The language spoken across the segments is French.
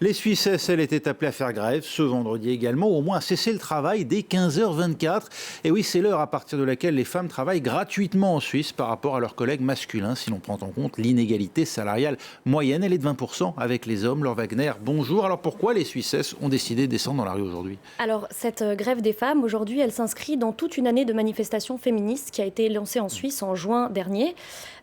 Les Suissesses, elles, étaient appelées à faire grève ce vendredi également, ou au moins à cesser le travail dès 15h24. Et oui, c'est l'heure à partir de laquelle les femmes travaillent gratuitement en Suisse par rapport à leurs collègues masculins, si l'on prend en compte l'inégalité salariale moyenne. Elle est de 20% avec les hommes. Laure Wagner, bonjour. Alors pourquoi les Suissesses ont décidé de descendre dans la rue aujourd'hui? Alors, cette grève des femmes, aujourd'hui, elle s'inscrit dans toute une année de manifestations féministes qui a été lancée en Suisse en juin dernier.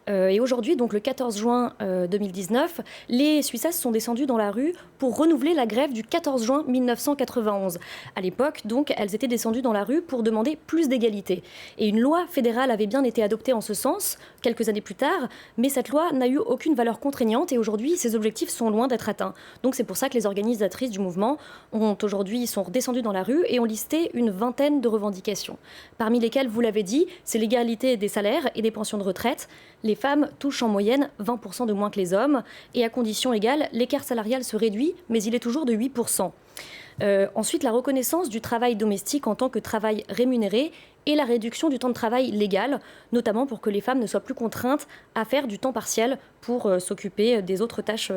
Et aujourd'hui, donc le 14 juin 2019, les Suissesses sont descendues dans la rue pour renouveler la grève du 14 juin 1991. À l'époque, donc, elles étaient descendues dans la rue pour demander plus d'égalité. Et une loi fédérale avait bien été adoptée en ce sens, quelques années plus tard, mais cette loi n'a eu aucune valeur contraignante et aujourd'hui, ces objectifs sont loin d'être atteints. Donc c'est pour ça que les organisatrices du mouvement sont redescendues dans la rue et ont listé une vingtaine de revendications. Parmi lesquelles, vous l'avez dit, c'est l'égalité des salaires et des pensions de retraite. Les femmes touchent en moyenne 20% de moins que les hommes et à condition égale, l'écart salarial se réduit, mais il est toujours de 8%. Ensuite, la reconnaissance du travail domestique en tant que travail rémunéré et la réduction du temps de travail légal, notamment pour que les femmes ne soient plus contraintes à faire du temps partiel pour s'occuper des autres tâches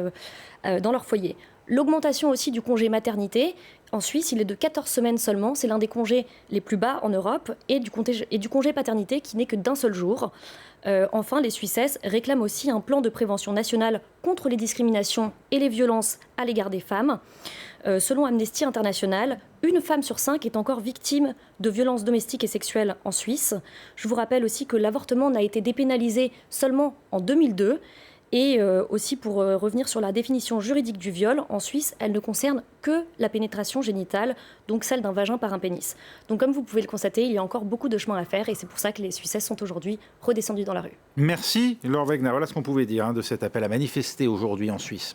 dans leur foyer. L'augmentation aussi du congé maternité. En Suisse, il est de 14 semaines seulement. C'est l'un des congés les plus bas en Europe et du congé paternité qui n'est que d'un seul jour. Enfin, les Suissesses réclament aussi un plan de prévention nationale contre les discriminations et les violences à l'égard des femmes. Selon Amnesty International, une femme sur 5 est encore victime de violences domestiques et sexuelles en Suisse. Je vous rappelle aussi que l'avortement n'a été dépénalisé seulement en 2002. Et aussi pour revenir sur la définition juridique du viol, en Suisse, elle ne concerne que la pénétration génitale, donc celle d'un vagin par un pénis. Donc comme vous pouvez le constater, il y a encore beaucoup de chemin à faire et c'est pour ça que les Suissesses sont aujourd'hui redescendues dans la rue. Merci Laure Wagner. Voilà ce qu'on pouvait dire de cet appel à manifester aujourd'hui en Suisse.